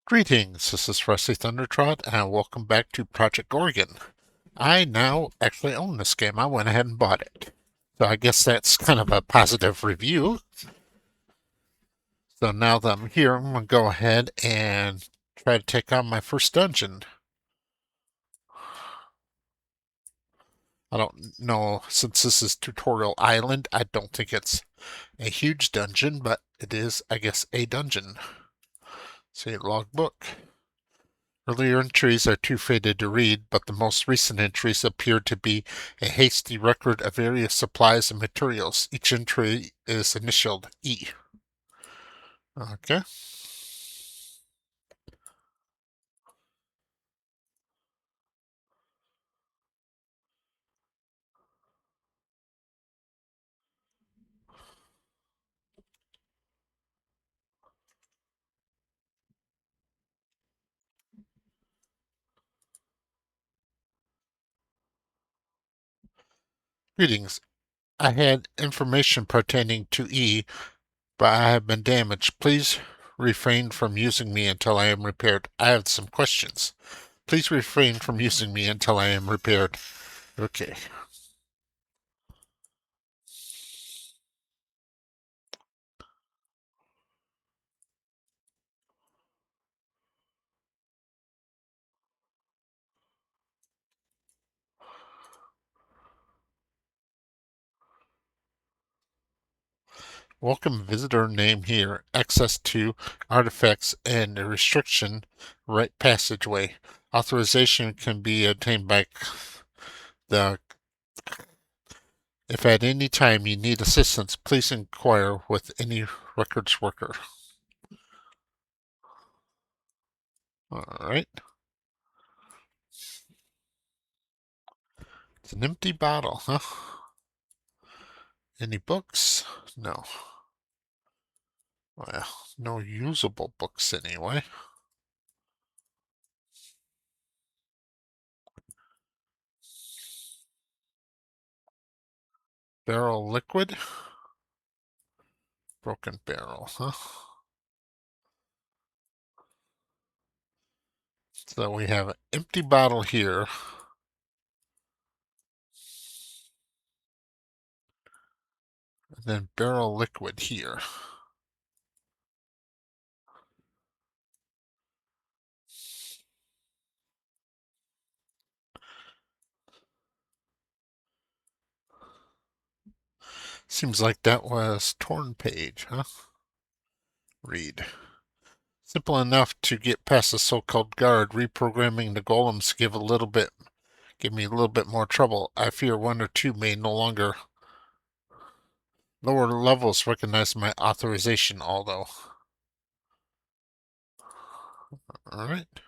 Greetings, this is Rusty Thundertrot, and welcome back to Project Gorgon. I now actually own this game. I went ahead and bought it. So I guess that's kind of a positive review. So now that I'm here, I'm going to go ahead and try to take on my first dungeon. I don't know, since this is Tutorial Island, I don't think it's a huge dungeon, but it is, I guess, a dungeon. See, logbook. Earlier entries are too faded to read, but the most recent entries appear to be a hasty record of various supplies and materials. Each entry is initialed E. Okay. Greetings. I had information pertaining to E, but I have been damaged. Please refrain from using me until I am repaired. I have some questions. Please refrain from using me until I am repaired. Okay. Welcome visitor name here. Access to artifacts and a restriction right passageway. Authorization can be obtained by the if at any time you need assistance, please inquire with any records worker. Alright. It's an empty bottle, huh? Any books? No. Well, no usable books anyway. Barrel liquid? Broken barrel, huh? So we have an empty bottle here. And then barrel liquid here. Seems like that was torn page, huh? Read. Simple enough to get past the so-called guard. Reprogramming the golems give me a little bit more trouble. I fear one or two may no longer lower levels recognize my authorization, although. Alright.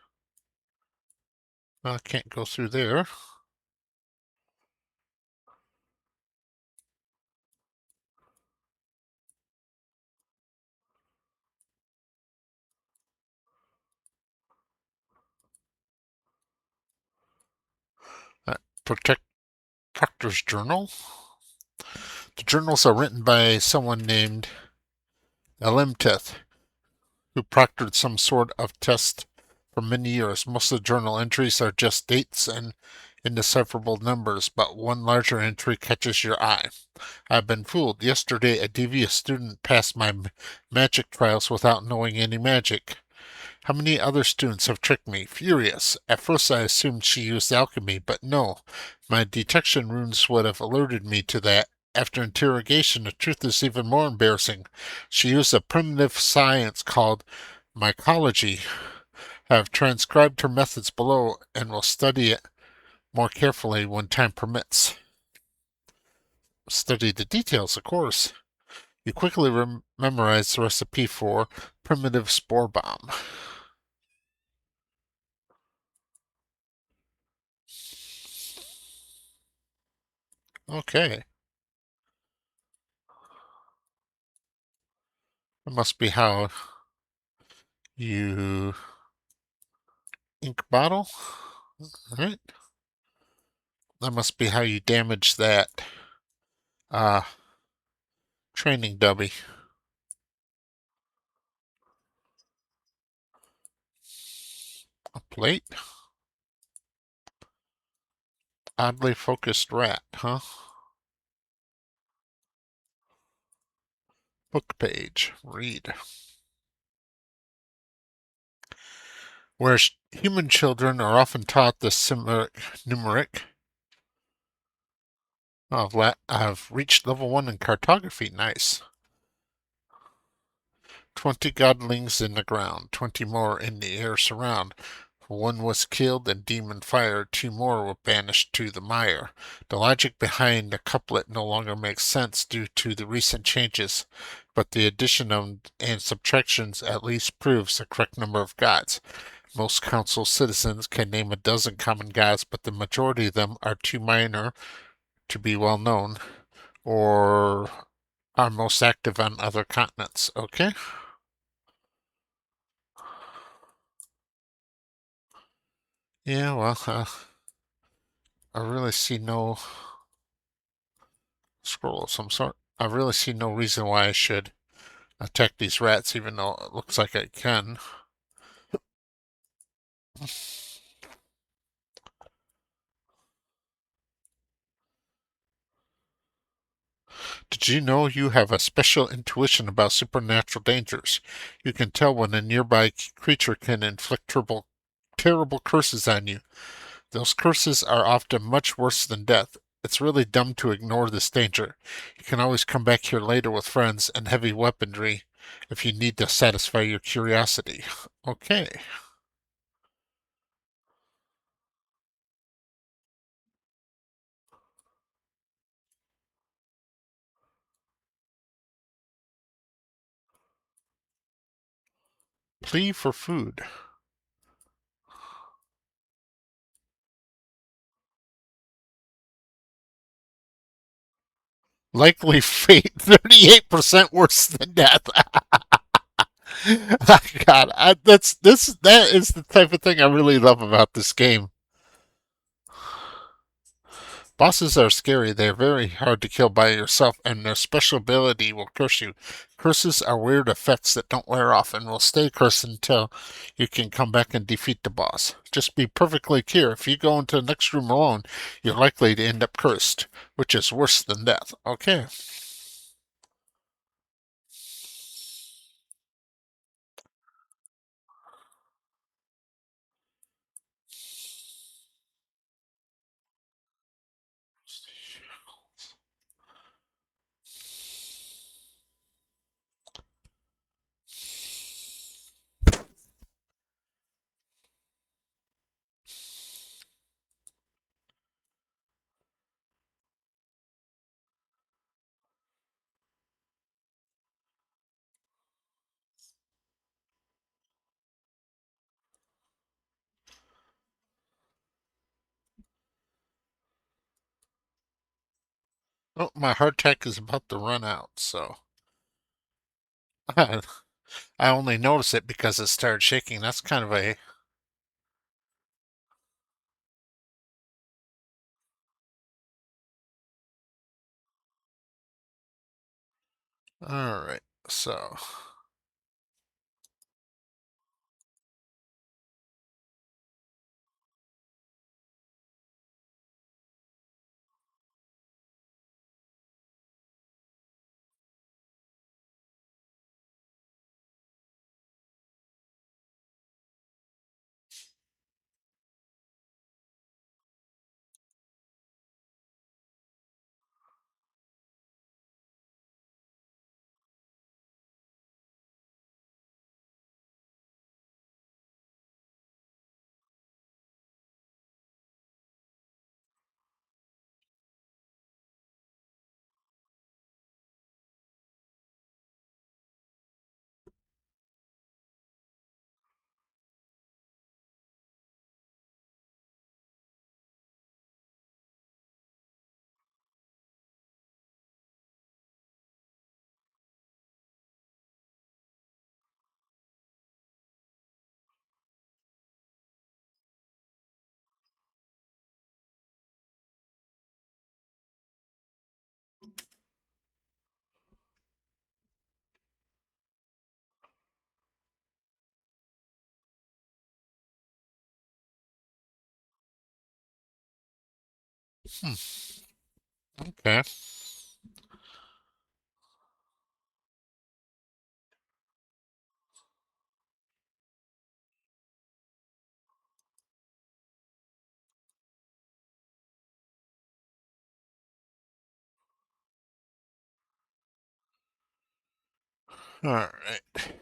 I can't go through there. Protect Proctor's Journal. The journals are written by someone named Elimteth, who proctored some sort of test for many years. Most of the journal entries are just dates and indecipherable numbers, but one larger entry catches your eye. I've been fooled. Yesterday, a devious student passed my magic trials without knowing any magic. How many other students have tricked me? Furious. At first I assumed she used alchemy, but no. My detection runes would have alerted me to that. After interrogation, the truth is even more embarrassing. She used a primitive science called mycology. I have transcribed her methods below and will study it more carefully when time permits. Study the details, of course. You quickly memorize the recipe for primitive spore bomb. Okay. That must be how you ink bottle. Alright. That must be how you damage that uh training dummy. plate. Oddly focused rat, huh? Book page. Read. Whereas human children are often taught the numeric. I've reached level 1 in cartography. Nice. 20 godlings in the ground, 20 more in the air surround. One was killed and demon fired, 2 more were banished to the mire. The logic behind the couplet no longer makes sense due to the recent changes, but the addition of and subtractions at least proves the correct number of gods. Most council citizens can name a dozen common gods, but the majority of them are too minor to be well known, or are most active on other continents. Okay? Yeah, well, I really see no scroll of some sort. I really see no reason why I should attack these rats, even though it looks like I can. Did you know you have a special intuition about supernatural dangers? You can tell when a nearby creature can inflict terrible curses on you. Those curses are often much worse than death. It's really dumb to ignore this danger. You can always come back here later with friends and heavy weaponry if you need to satisfy your curiosity. Okay. Plea for food. Likely fate 38% worse than death. God, that is the type of thing I really love about this game. Bosses are scary. They're very hard to kill by yourself, and their special ability will curse you. Curses are weird effects that don't wear off and will stay cursed until you can come back and defeat the boss. Just be perfectly clear. If you go into the next room alone, you're likely to end up cursed, which is worse than death. Okay. Oh, my hardtack is about to run out, so I only noticed it because it started shaking. That's kind of a. All right, so. Hmm. Okay. All right.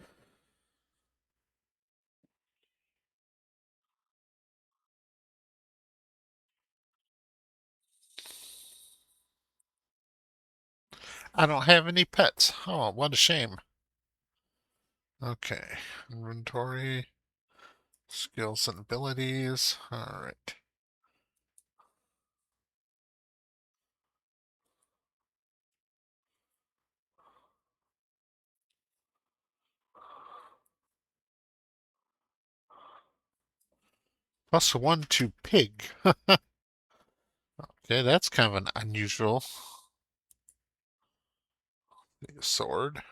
I don't have any pets. Oh, what a shame. Okay. Inventory, skills and abilities. All right. +1 to pig. Okay, that's kind of an unusual sword.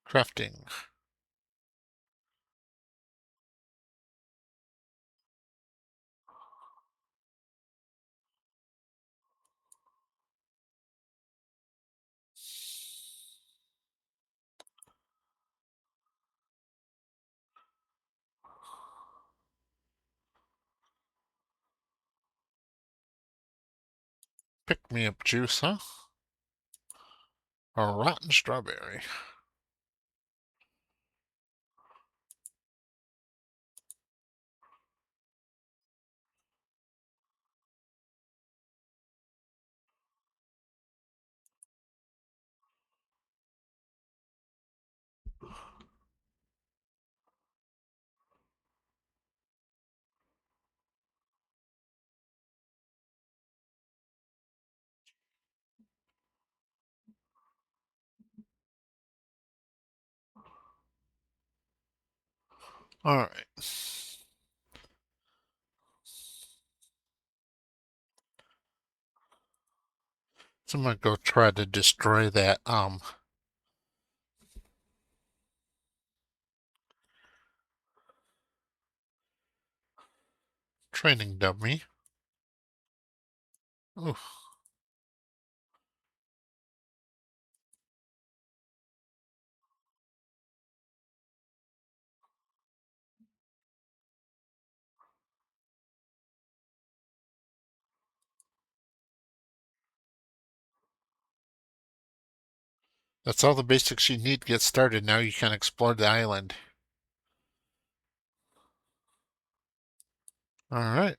Crafting. Pick me up juice, huh? A rotten strawberry. All right. So I'm gonna go try to destroy that training dummy. Ooh, that's all the basics you need to get started. Now you can explore the island. All right.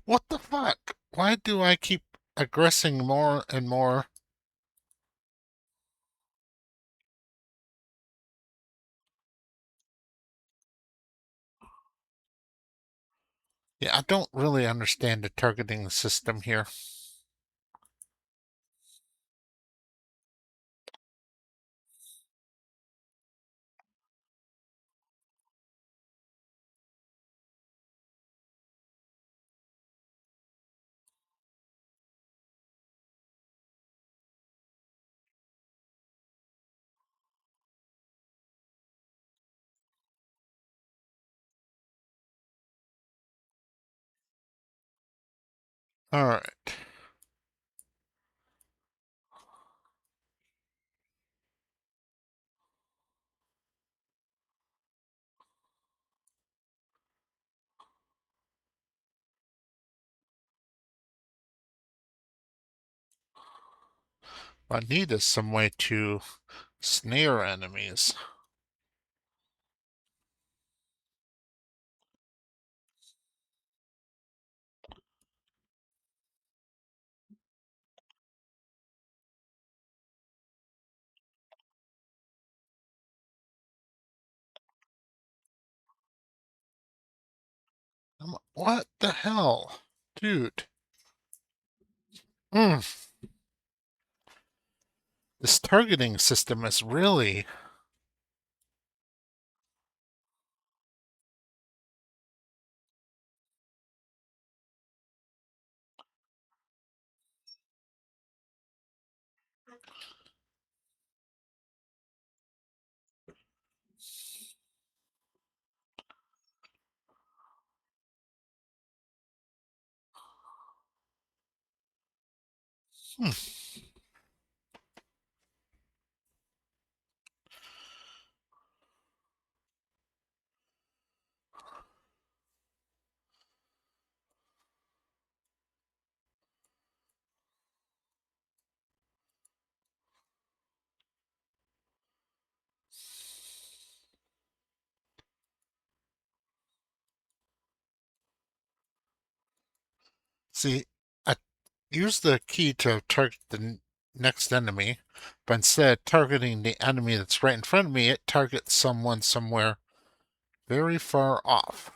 What the fuck? Why do I keep aggressing more and more? Yeah, I don't really understand the targeting system here. All right. What I need is some way to snare enemies. What the hell? Dude. Mm, this targeting system is really... Hmm. See, I use the key to target the next enemy, but instead of targeting the enemy that's right in front of me, it targets someone somewhere very far off.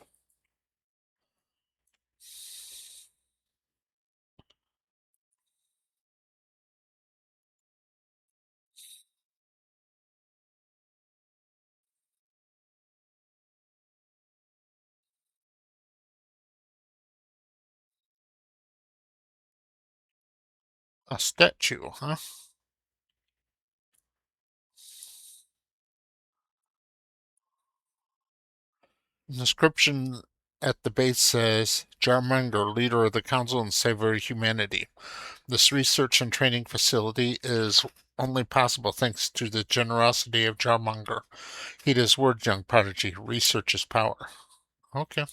A statue, huh? The description at the base says, Jarmunger, leader of the Council and Savior of Humanity. This research and training facility is only possible thanks to the generosity of Jarmunger. Heed his word, young prodigy. Research is power. Okay.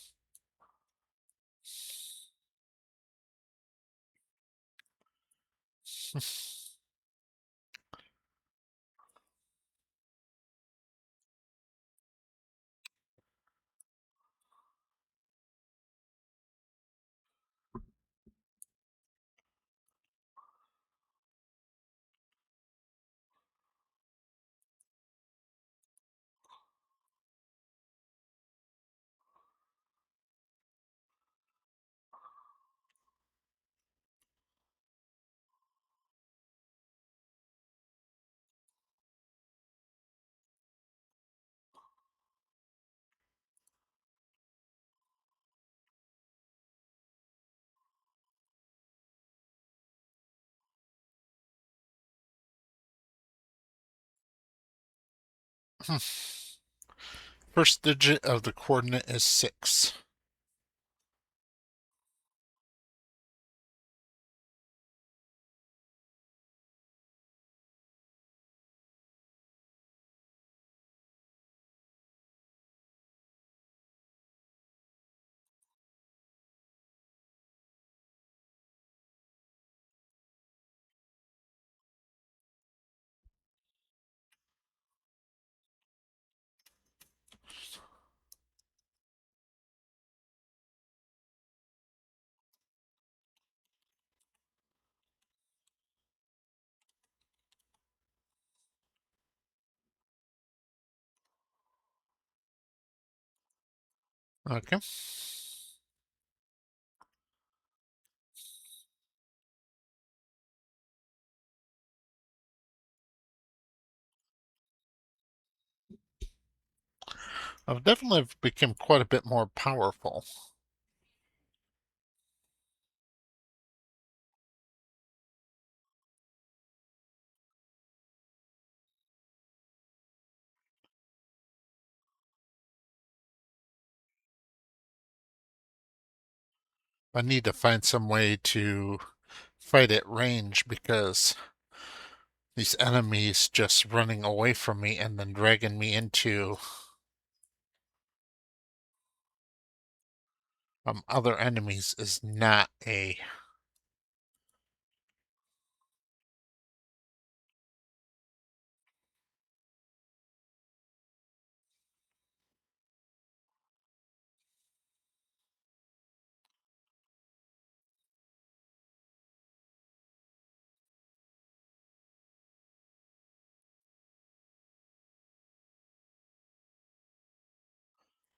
First digit of the coordinate is 6. Okay. I've definitely become quite a bit more powerful. I need to find some way to fight at range because these enemies just running away from me and then dragging me into other enemies is not a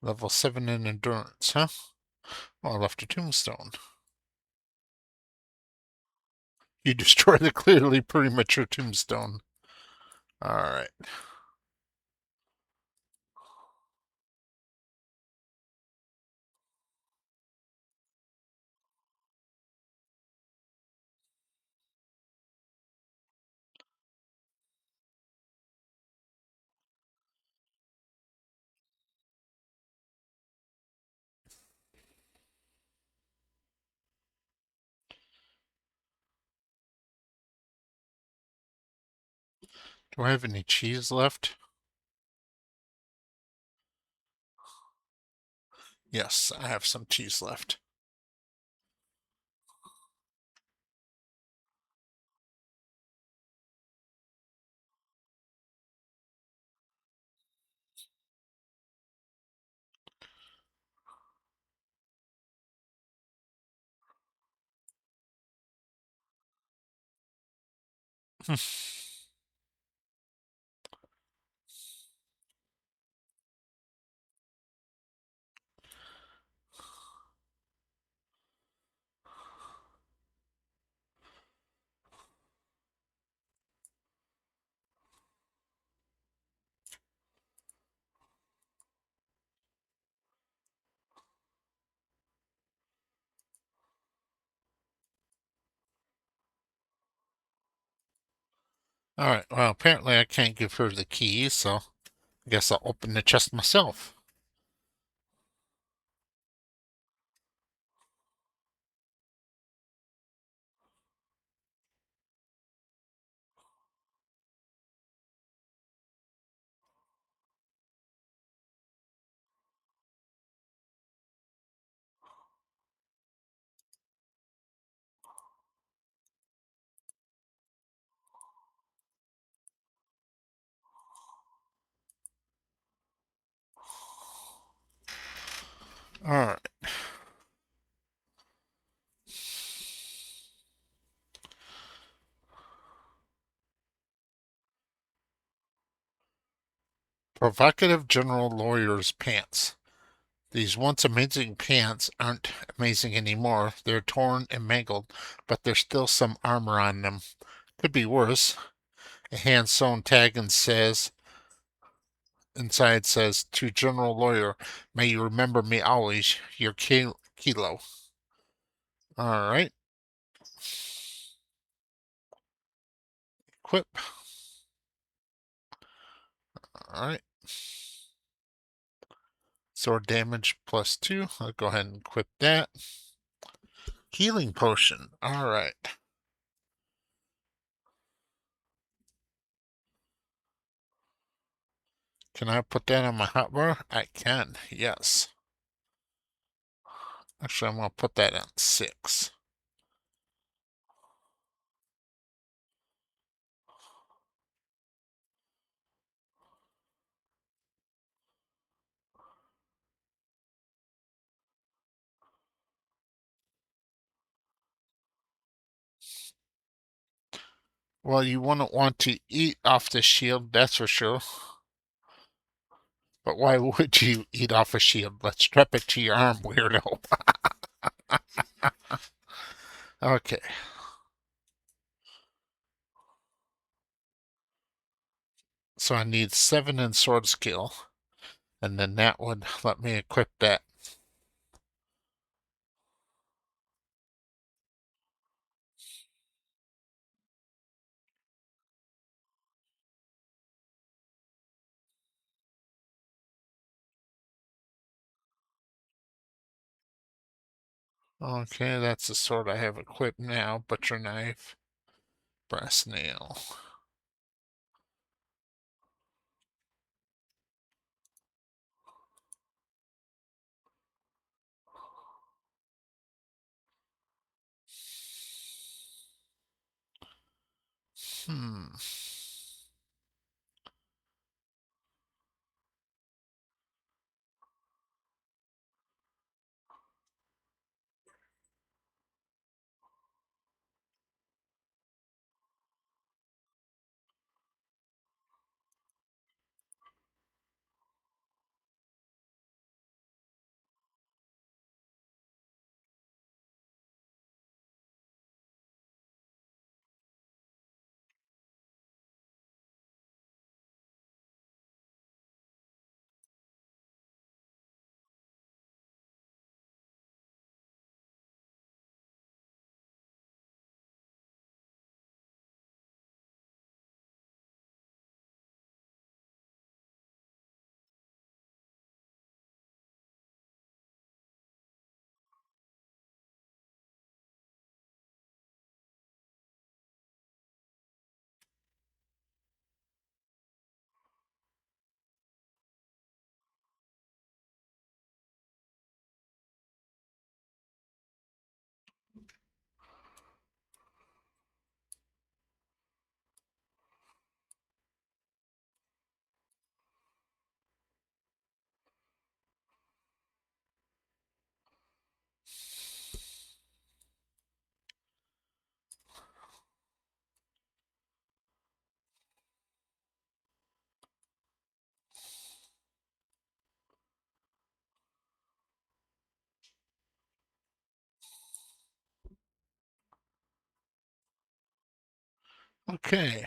Level 7 in endurance, huh? Well, I left a tombstone. You destroyed a clearly premature tombstone. Alright. Do I have any cheese left? Yes, I have some cheese left. Alright, well, apparently I can't give her the keys, so I guess I'll open the chest myself. Alright. Provocative General Lawyer's Pants. These once amazing pants aren't amazing anymore. They're torn and mangled, but there's still some armor on them. Could be worse. A hand-sewn tag inside says, "To General Lawyer, may you remember me always, your Kilo." All right. Equip. All right. Sword damage +2. I'll go ahead and equip that. Healing potion. All right. Can I put that on my hotbar? I can. Yes. Actually, I'm going to put that on 6. Well, you wouldn't want to eat off the shield, that's for sure. But why would you eat off a shield? Let's strap it to your arm, weirdo. Okay. So I need 7 in sword skill, and then that would let me equip that. Okay, that's the sword I have equipped now. Butcher knife, brass nail. Hmm. Okay.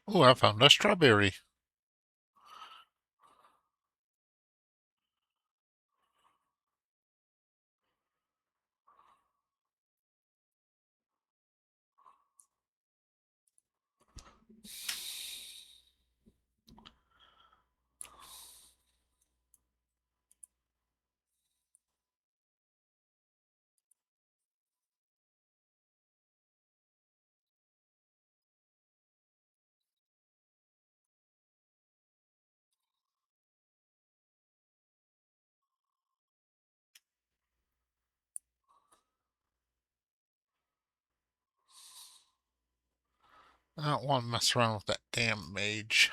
Oh, I found a strawberry. I don't want to mess around with that damn mage.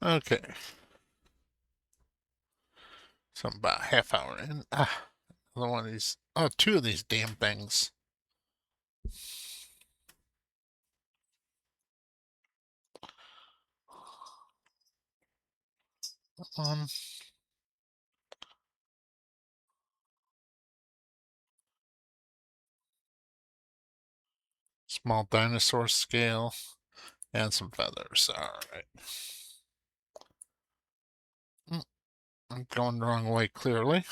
Okay. So I'm about a half hour in. Another one of these. Oh, two of these damn things. Um, Small dinosaur scale and some feathers. All right. I'm going the wrong way, clearly.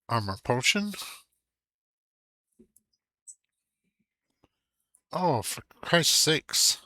Armor potion. Oh, for Christ's sakes.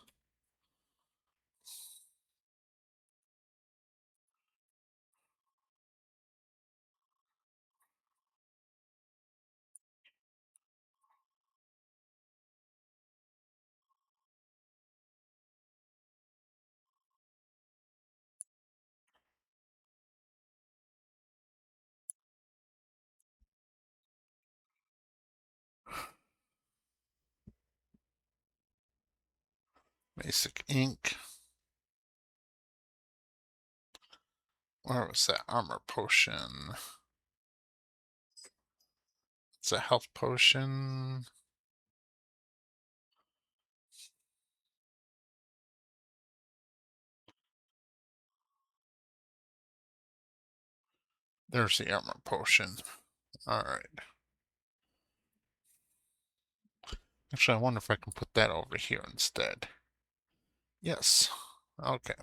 Basic ink. Where was that armor potion? It's a health potion. There's the armor potion. All right. Actually, I wonder if I can put that over here instead. Yes. Okay.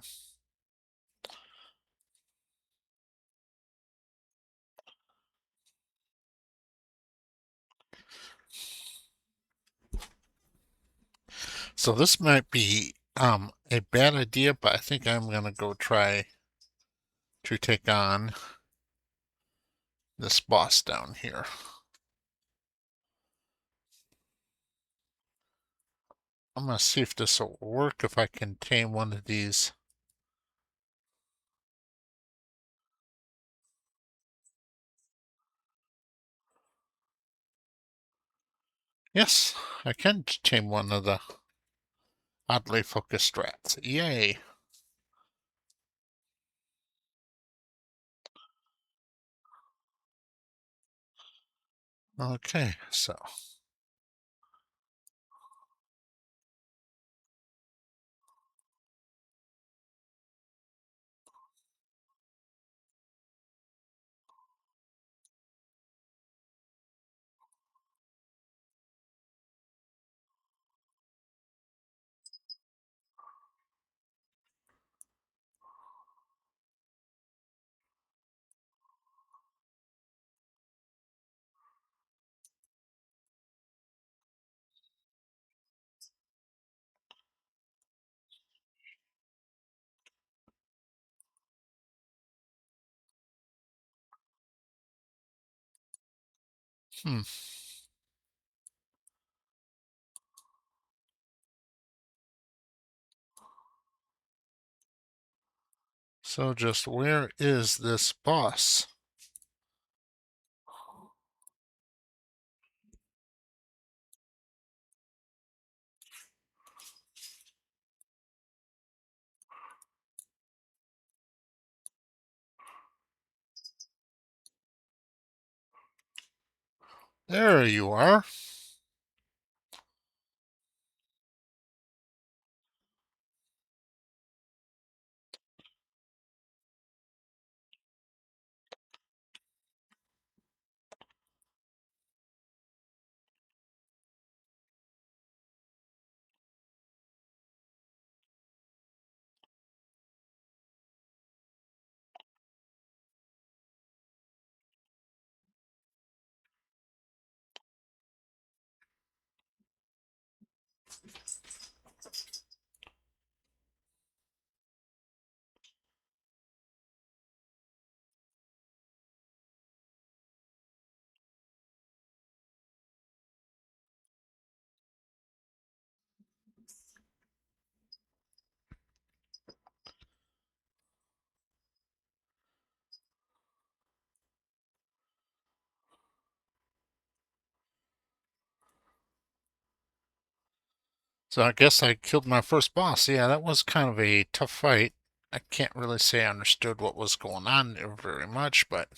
So this might be a bad idea, but I think I'm gonna go try to take on this boss down here. I'm gonna see if this will work, if I can tame one of these. Yes, I can tame one of the oddly focused rats. Yay. Okay, so hmm. So just where is this boss? There you are. So I guess I killed my first boss. Yeah, that was kind of a tough fight. I can't really say I understood what was going on there very much, but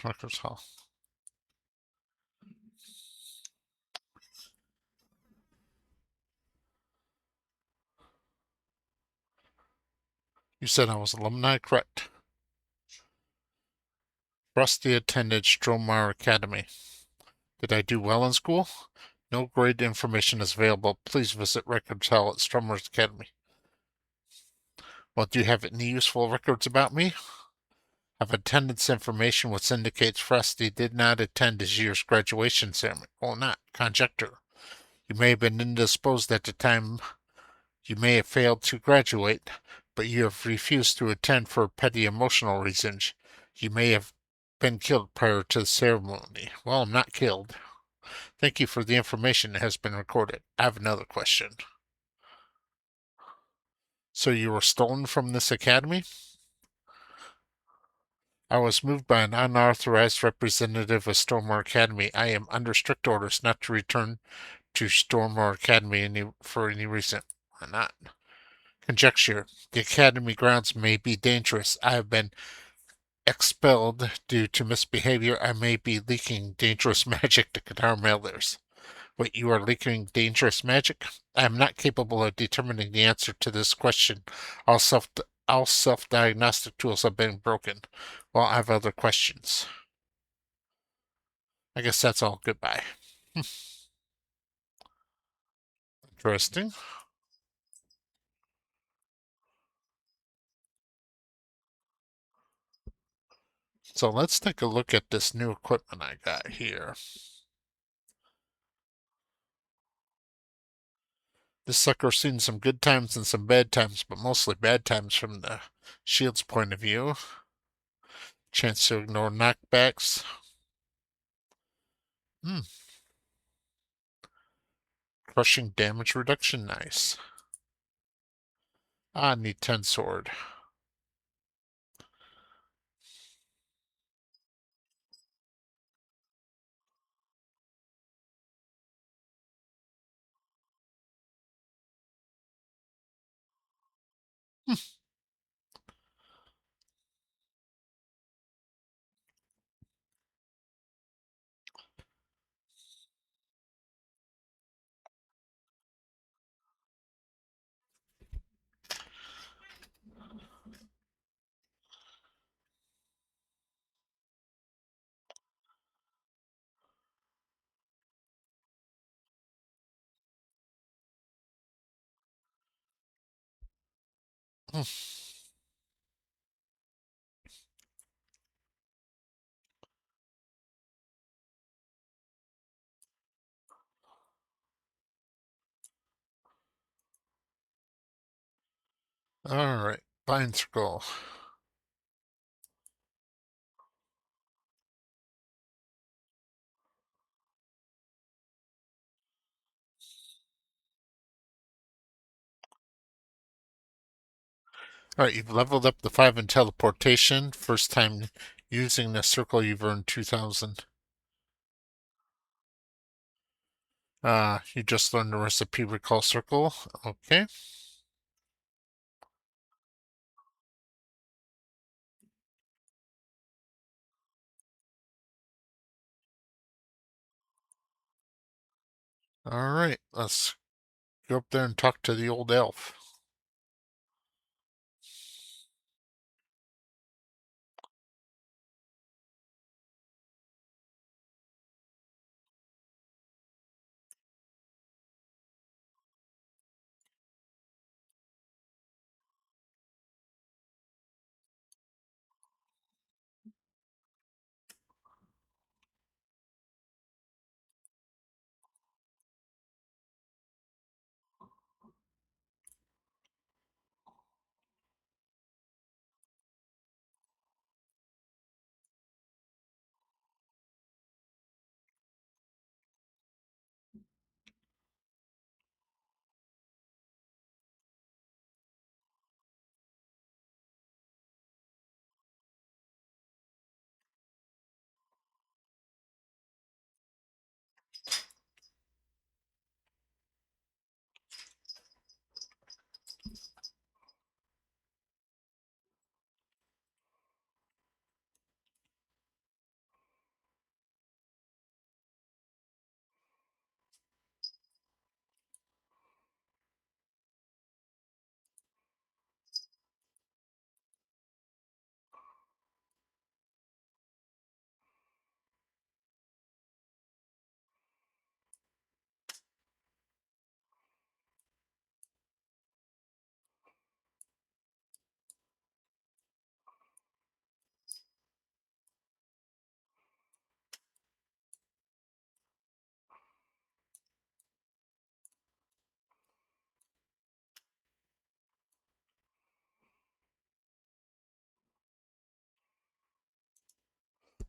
Rutgers Hall. You said I was alumni, correct? Rusty attended Strohmeyer Academy. Did I do well in school? No grade information is available. Please visit Records Hall at Strohmeyer's Academy. Well, do you have any useful records about me? Have attendance information which indicates Frosty did not attend his year's graduation ceremony. Well, not conjecture. You may have been indisposed at the time. You may have failed to graduate, but you have refused to attend for petty emotional reasons. You may have been killed prior to the ceremony. Well, I'm not killed. Thank you for the information that has been recorded. I have another question. So you were stolen from this academy? I was moved by an unauthorized representative of Stormore Academy. I am under strict orders not to return to Stormore Academy for any reason. Why not? Conjecture. The Academy grounds may be dangerous. I have been expelled due to misbehavior. I may be leaking dangerous magic to Qatar mailers. Wait, you are leaking dangerous magic? I am not capable of determining the answer to this question. All self all self-diagnostic tools have been broken. Well, I have other questions. I guess that's all. Goodbye. Interesting. So let's take a look at this new equipment I got here. This sucker's seen some good times and some bad times, but mostly bad times from the shield's point of view. Chance to ignore knockbacks. Hmm. Crushing damage reduction. Nice. Ah, need 10 sword. Hmm. Hmm. Alright, Vine Scroll. Alright, you've leveled up the 5 in teleportation. First time using the circle, you've earned 2,000. You just learned the recipe recall circle. Okay. Alright, let's go up there and talk to the old elf.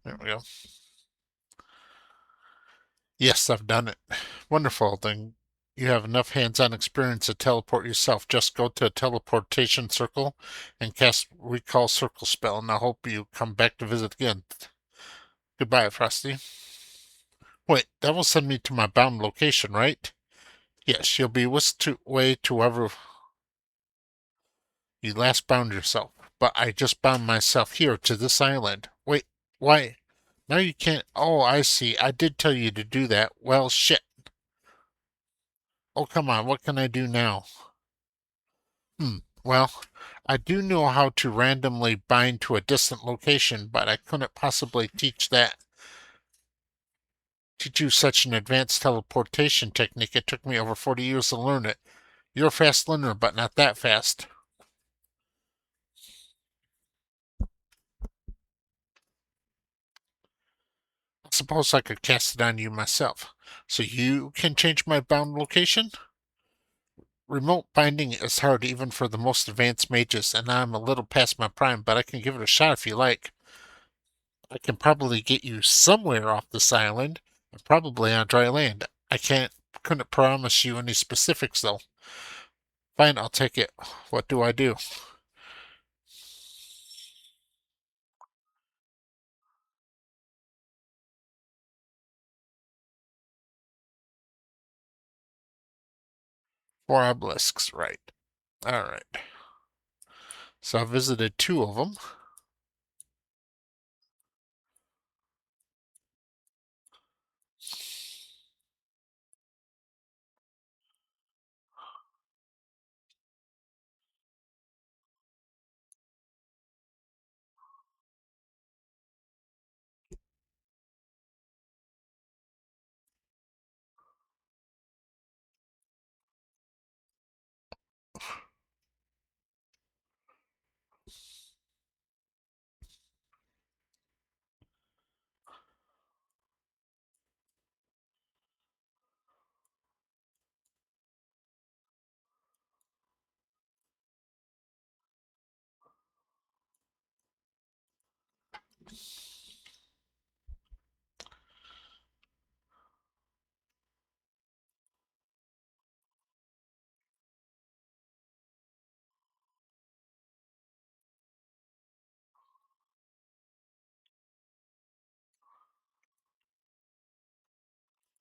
There we go. Yes, I've done it. Wonderful. Then you have enough hands-on experience to teleport yourself. Just go to a teleportation circle and cast recall circle spell, and I hope you come back to visit again. Goodbye, Frosty. Wait, that will send me to my bound location, right? Yes, you'll be whisked away to wherever you last bound yourself. But I just bound myself here to this island. Wait, why? Now you can't. Oh, I see. I did tell you to do that. Well, shit. Oh, come on. What can I do now? Well, I do know how to randomly bind to a distant location, but I couldn't possibly teach you such an advanced teleportation technique. It took me over 40 years to learn it. You're a fast learner, but not that fast. I suppose I could cast it on you myself. So you can change my bound location? Remote binding is hard even for the most advanced mages, and I'm a little past my prime, but I can give it a shot if you like. I can probably get you somewhere off this island, and probably on dry land. Couldn't promise you any specifics though. Fine, I'll take it. What do I do? 4 obelisks, right. Alright. So I visited 2 of them.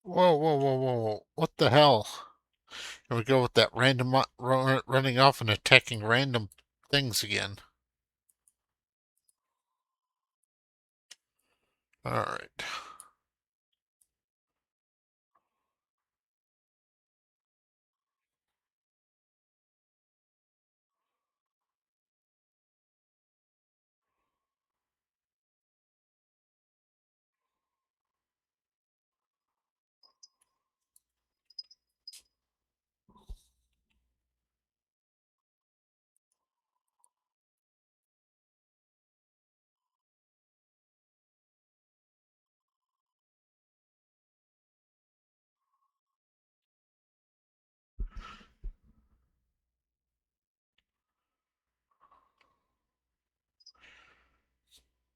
Whoa, whoa, whoa, whoa. What the hell? Here we go with that random running off and attacking random things again. Alright.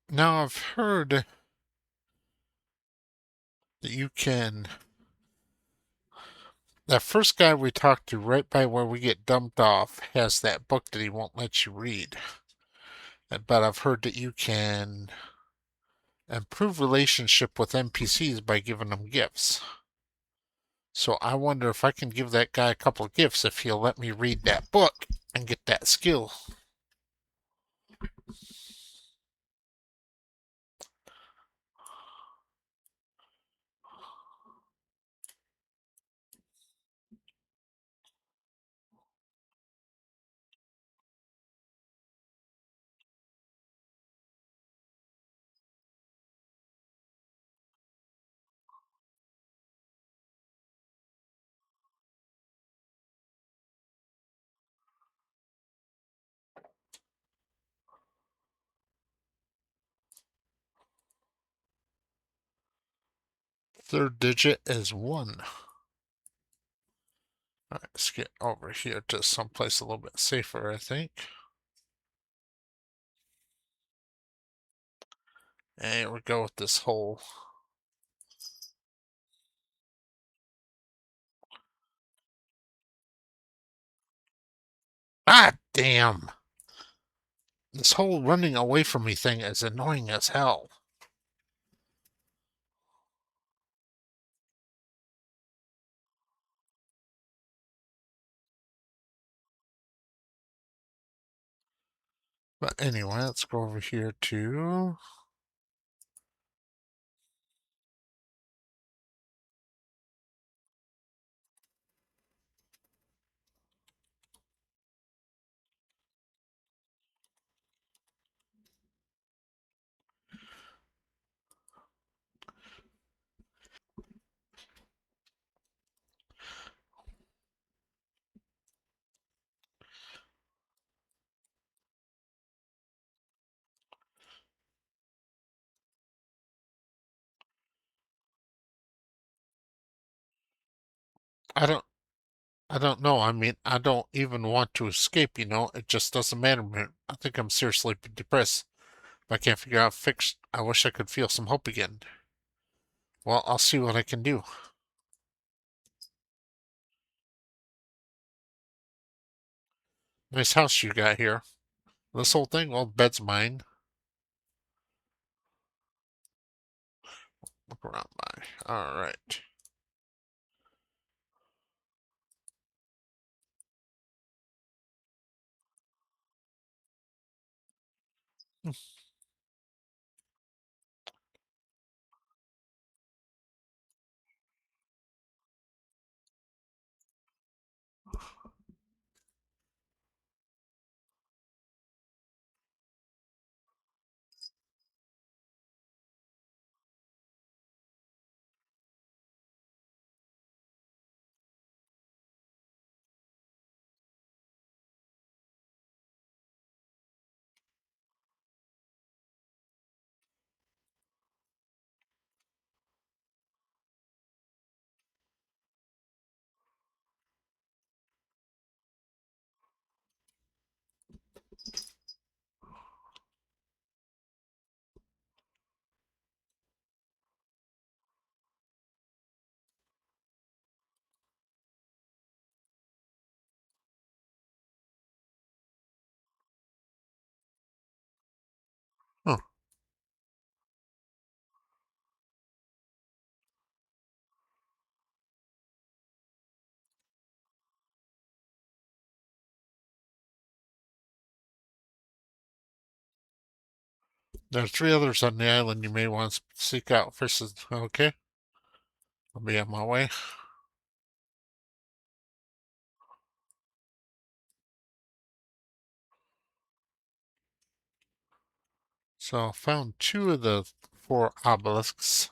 Now I've heard that you can. That first guy we talked to right by where we get dumped off has that book that he won't let you read. But I've heard that you can improve relationship with NPCs by giving them gifts. So I wonder if I can give that guy a couple of gifts if he'll let me read that book and get that skill. Third digit is 1. All right, let's get over here to someplace a little bit safer, I think. And here we go with this hole. Ah, damn! This whole running away from me thing is annoying as hell. But anyway, let's go over here to. I don't I don't know. I mean, I don't even want to escape, you know. It just doesn't matter, man. I think I'm seriously depressed. If I can't figure out fix, I wish I could feel some hope again. Well, I'll see what I can do. Nice house you got here. This whole thing, well, bed's mine. Look around by. All right. Huh. There are three others on the island you may want to seek out first. Okay, I'll be on my way. So I found two of the four obelisks.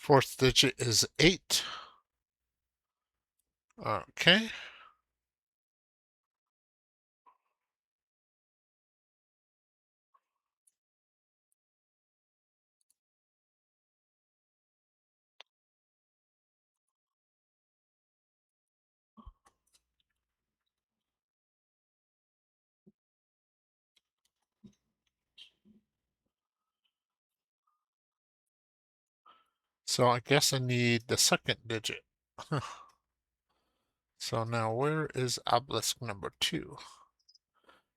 Fourth digit is 8. Okay. So I guess I need the second digit. So now where is obelisk number 2?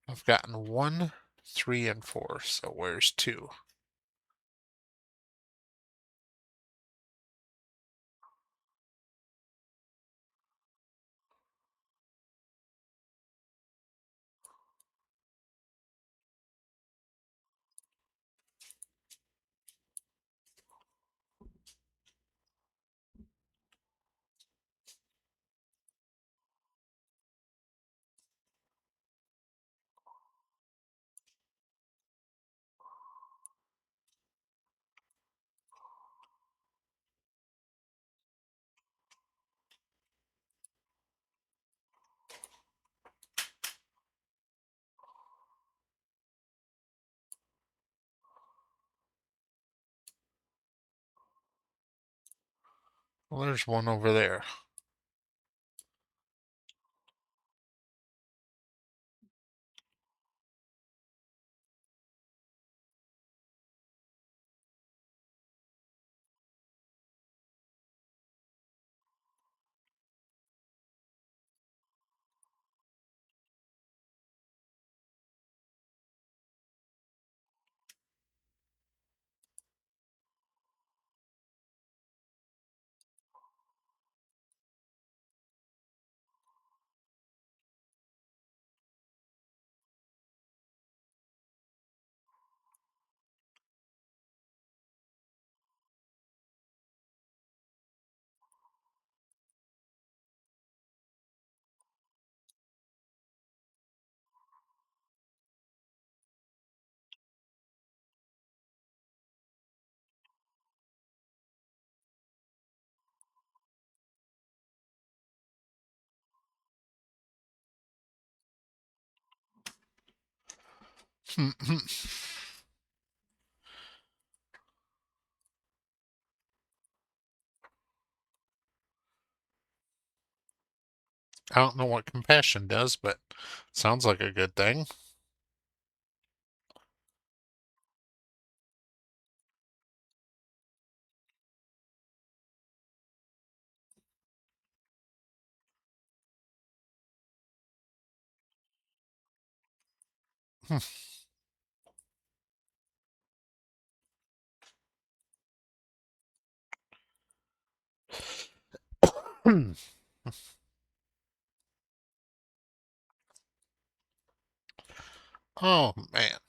I've gotten 1, 3, and 4. So where's 2? Well, there's one over there. I don't know what compassion does, but sounds like a good thing. Oh man.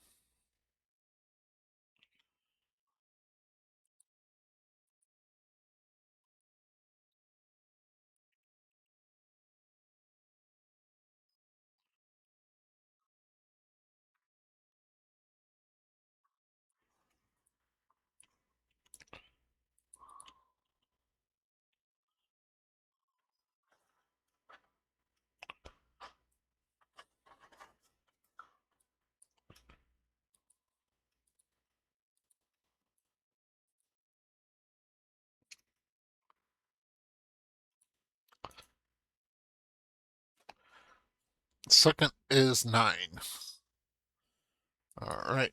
Second is 9. All right.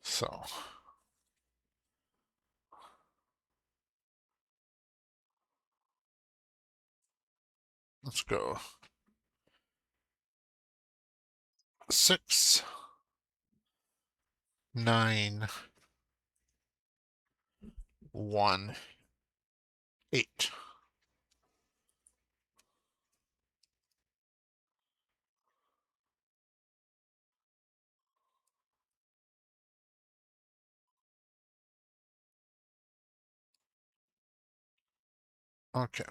So let's go 6, 9, 1, 8. Okay.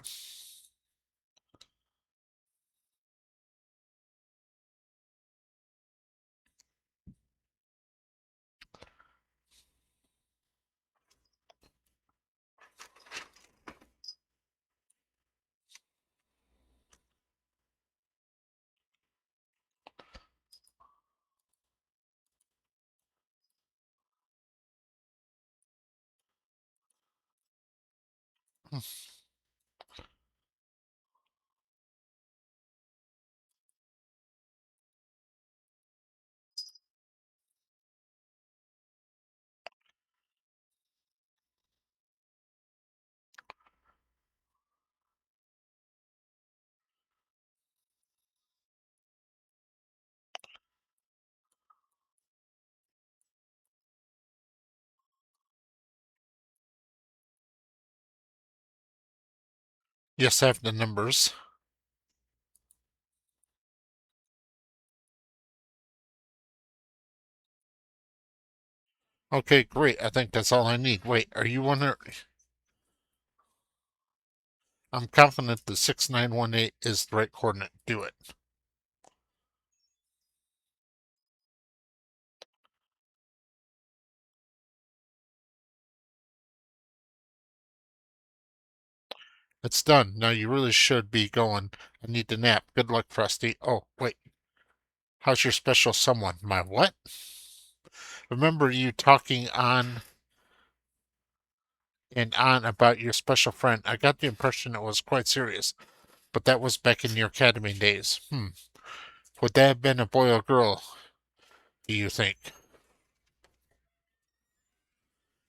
Yes, I have the numbers. Okay, great. I think that's all I need. Wait, are you wondering? I'm confident the 6918 is the right coordinate. Do it. It's done. Now you really should be going. I need to nap. Good luck, Frosty. Oh, wait. How's your special someone? My what? Remember you talking on and on about your special friend. I got the impression it was quite serious, but that was back in your academy days. Would that have been a boy or girl, do you think?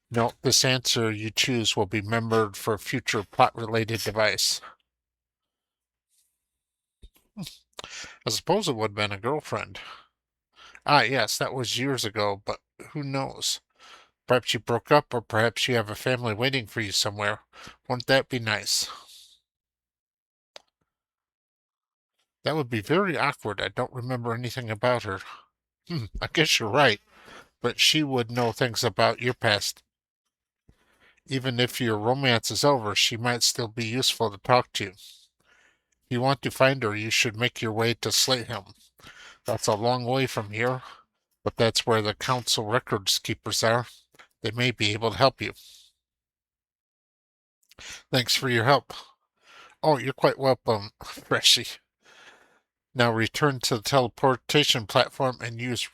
No, this answer you choose will be remembered for a future plot-related device. I suppose it would have been a girlfriend. Ah, yes, that was years ago, but who knows? Perhaps you broke up, or perhaps you have a family waiting for you somewhere. Wouldn't that be nice? That would be very awkward. I don't remember anything about her. I guess you're right, but she would know things about your past Even if your romance is over, she might still be useful to talk to. If you want to find her, you should make your way to Slateham. That's a long way from here, but that's where the council records keepers are. They may be able to help you. Thanks for your help. Oh, you're quite welcome, Freshie. Now return to the teleportation platform and use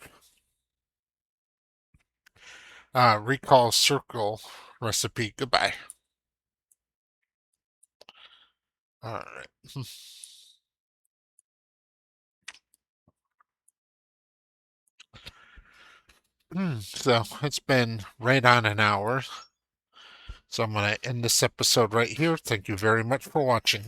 recall circle recipe. Goodbye. Alright. So it's been right on an hour. So I'm going to end this episode right here. Thank you very much for watching.